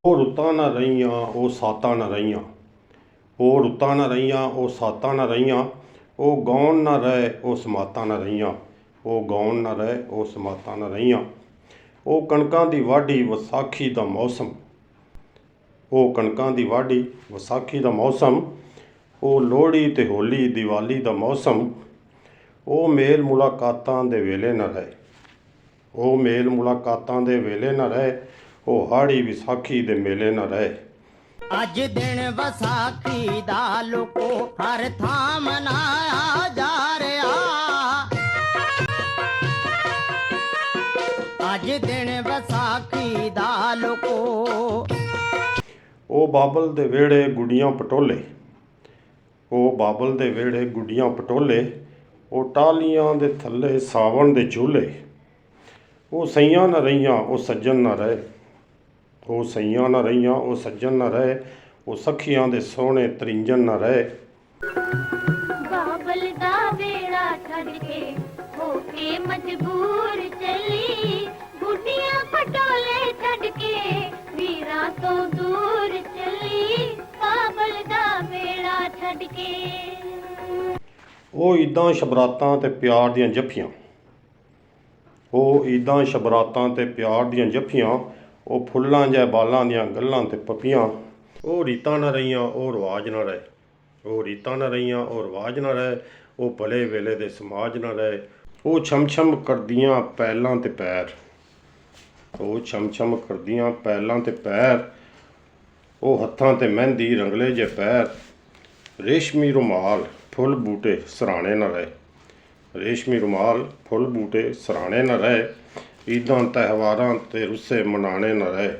ਉਹ ਰੁੱਤਾਂ ਨਾ ਰਹੀਆਂ ਉਹ ਸਾਤਾਂ ਨਾ ਰਹੀਆਂ। ਉਹ ਰੁੱਤਾਂ ਨਾ ਰਹੀਆਂ ਉਹ ਸਾਤਾਂ ਨਾ ਰਹੀਆਂ। ਉਹ ਗਾਉਣ ਨਾ ਰਹੇ ਉਹ ਸਮਾਤਾਂ ਨਾ ਰਹੀਆਂ। ਉਹ ਗਾਉਣ ਨਾ ਰਹੇ ਉਹ ਸਮਾਤਾਂ ਨਾ ਰਹੀਆਂ। ਉਹ ਕਣਕਾਂ ਦੀ ਵਾਢੀ ਵਿਸਾਖੀ ਦਾ ਮੌਸਮ। ਉਹ ਕਣਕਾਂ ਦੀ ਵਾਢੀ ਵਿਸਾਖੀ ਦਾ ਮੌਸਮ। ਉਹ ਲੋਹੜੀ ਅਤੇ ਹੋਲੀ ਦੀਵਾਲੀ ਦਾ ਮੌਸਮ। ਉਹ ਮੇਲ ਮੁਲਾਕਾਤਾਂ ਦੇ ਵੇਲੇ ਨਾ ਰਹੇ। ਉਹ ਮੇਲ ਮੁਲਾਕਾਤਾਂ ਦੇ ਵੇਲੇ ਨਾ ਰਹੇ। ਉਹ ਹਾੜੀ ਵਿਸਾਖੀ ਦੇ ਮੇਲੇ ਨਾ ਰਹੇ। ਅੱਜ ਦਿਨ ਵਿਸਾਖੀ ਦਾ ਲੋਕੋ ਹਰ ਥਾਂ ਮਨਾਇਆ ਜਾ ਰਿਹਾ। ਅੱਜ ਦਿਨ ਵਿਸਾਖੀ ਦਾ ਲੋਕੋ। ਉਹ ਬਾਬਲ ਦੇ ਵਿਹੜੇ ਗੁੱਡੀਆਂ ਪਟੋਲੇ। ਉਹ ਬਾਬਲ ਦੇ ਵਿਹੜੇ ਗੁੱਡੀਆਂ ਪਟੋਲੇ। ਉਹ ਟਾਹਲੀਆਂ ਦੇ ਥੱਲੇ ਸਾਵਣ ਦੇ ਝੂਲੇ। ਉਹ ਸਈਆਂ ਨਾ ਰਹੀਆਂ ਉਹ ਸੱਜਣ ਨਾ ਰਹੇ। ਉਹ ਸਈਆਂ ਨਾ ਰਹੀਆਂ ਉਹ ਸੱਜਣ ਨਾ ਰਹੇ। ਉਹ ਸਖੀਆਂ ਦੇ ਸੋਹਣੇ ਤਰਿੰਜਣ ਨਾ ਰਹੇ। ਬਾਬਲ ਦਾ ਵੇੜਾ ਛੱਡ ਕੇ ਹੋ ਕੇ ਮਜਬੂਰ ਚੱਲੀ। ਗੁੱਡੀਆਂ ਪਟੋਲੇ ਛੱਡ ਕੇ ਵੀਰਾਂ ਤੋਂ ਦੂਰ ਚੱਲੀ। ਬਾਬਲ ਦਾ ਵੇੜਾ ਛੱਡ ਕੇ। ਉਹ ਈਦਾਂ ਸ਼ਬਰਾਤਾਂ ਤੇ ਪਿਆਰ ਦੀਆਂ ਜੱਫੀਆਂ। ਉਹ ਈਦਾਂ ਸ਼ਬਰਾਤਾਂ ਤੇ ਪਿਆਰ ਦੀਆਂ ਜੱਫੀਆਂ। ਉਹ ਫੁੱਲਾਂ ਜਿਹੇ ਬਾਲਾਂ ਦੀਆਂ ਗੱਲਾਂ ਤੇ ਪੱਪੀਆਂ। ਉਹ ਰੀਤਾਂ ਨਾ ਰਹੀਆਂ ਉਹ ਰਿਵਾਜ਼ ਨਾ ਰਹੇ। ਉਹ ਰੀਤਾਂ ਨਾ ਰਹੀਆਂ ਉਹ ਰਿਵਾਜ਼ ਨਾ ਰਹੇ। ਉਹ ਭਲੇ ਵੇਲੇ ਦੇ ਸਮਾਜ ਨਾ ਰਹੇ। ਉਹ ਛਮ ਛਮ ਕਰਦੀਆਂ ਪੈਲਾਂ ਤੇ ਪੈਰ। ਉਹ ਛਮ ਛਮ ਕਰਦੀਆਂ ਪੈਲਾਂ ਤੇ ਪੈਰ। ਉਹ ਹੱਥਾਂ ਤੇ ਮਹਿੰਦੀ ਰੰਗਲੇ ਜਿਹੇ ਪੈਰ। ਰੇਸ਼ਮੀ ਰੁਮਾਲ ਫੁੱਲ ਬੂਟੇ ਸਰਾਣੇ ਨਾ ਰਹੇ। ਰੇਸ਼ਮੀ ਰੁਮਾਲ ਫੁੱਲ ਬੂਟੇ ਸਰਾਣੇ ਨਾ ਰਹੇ। ਈਦਾਂ ਤਿਉਹਾਰਾਂ ਤੇ ਰੁੱਸੇ ਮਨਾਣੇ ਨਾ ਰਹੇ।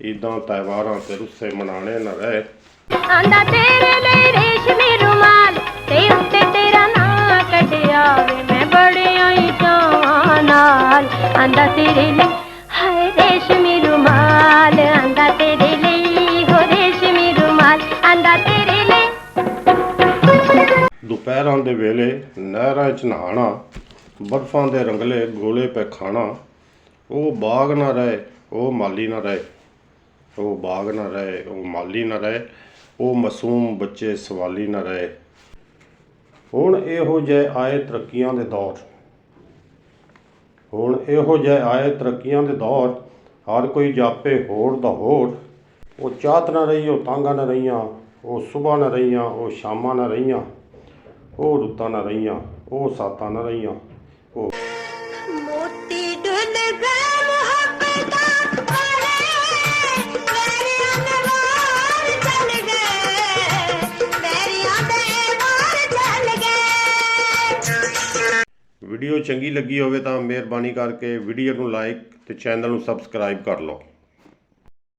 ਈਦਾਂ ਤਿਉਹਾਰਾਂ ਤੇ ਰੁੱਸੇ ਮਨਾਣੇ ਨਾ ਰਹੇ। ਆਂਦਾ ਤੇਰੇ ਲਈ ਰੇਸ਼ਮੀ ਰੁਮਾਲ ਤੇ ਉੱਤੇ ਤੇਰਾ ਨਾਂ ਕੱਢਿਆ ਵੇ ਮੈਂ ਬੜਿਆਂ ਹੀ ਚਾਵਾਂ ਨਾਲ। ਆਂਦਾ ਤੇਰੇ ਲਈ ਹਾਏ ਰੇਸ਼ਮੀ ਰੁਮਾਲ। ਆਂਦਾ ਤੇਰੇ ਲਈ ਹੋ ਰੇਸ਼ਮੀ ਰੁਮਾਲ। ਆਂਦਾ ਤੇਰੇ ਲਈ। ਦੁਪਹਿਰਾਂ ਦੇ ਵੇਲੇ ਨਹਿਰਾਂ 'ਚ ਨਹਾਉਣਾ। ਬਰਫਾਂ ਦੇ ਰੰਗਲੇ ਗੋਲੇ ਪੈ ਖਾਣਾ। ਉਹ ਬਾਗ ਨਾ ਰਹੇ ਉਹ ਮਾਲੀ ਨਾ ਰਹੇ। ਉਹ ਬਾਗ ਨਾ ਰਹੇ ਉਹ ਮਾਲੀ ਨਾ ਰਹੇ। ਉਹ ਮਾਸੂਮ ਬੱਚੇ ਸਵਾਲੀ ਨਾ ਰਹੇ। ਹੁਣ ਇਹੋ ਜਿਹੇ ਆਏ ਤਰੱਕੀਆਂ ਦੇ ਦੌਰ। ਹੁਣ ਇਹੋ ਜਿਹੇ ਆਏ ਤਰੱਕੀਆਂ ਦੇ ਦੌਰ। ਹਰ ਕੋਈ ਜਾਪੇ ਹੋਰ ਦਾ ਹੋਰ। ਉਹ ਚਾਹਤ ਨਾ ਰਹੀ ਉਹ ਤਾਂਘਾਂ ਨਾ ਰਹੀਆਂ। ਉਹ ਸੁਬਹ ਨਾ ਰਹੀਆਂ ਉਹ ਸ਼ਾਮਾਂ ਨਾ ਰਹੀਆਂ। ਉਹ ਰੁੱਤਾਂ ਨਾ ਰਹੀਆਂ ਉਹ ਸਾਤਾਂ ਨਾ ਰਹੀਆਂ। ਉਹ ਮੋਤੀ ਡੁੱਲ ਗਏ ਮੁਹੱਬਤਾਂ ਵਾਲੇ ਮੇਰੀਆਂ ਦੇ ਵਾਰ ਚੱਲ ਗਏ। ਮੇਰੀਆਂ ਦੇ ਵਾਰ ਚੱਲ ਗਏ। ਵੀਡੀਓ ਚੰਗੀ ਲੱਗੀ ਹੋਵੇ ਤਾਂ ਮਿਹਰਬਾਨੀ ਕਰਕੇ ਵੀਡੀਓ ਨੂੰ ਲਾਈਕ ਤੇ ਚੈਨਲ ਨੂੰ ਸਬਸਕ੍ਰਾਈਬ ਕਰ ਲਓ।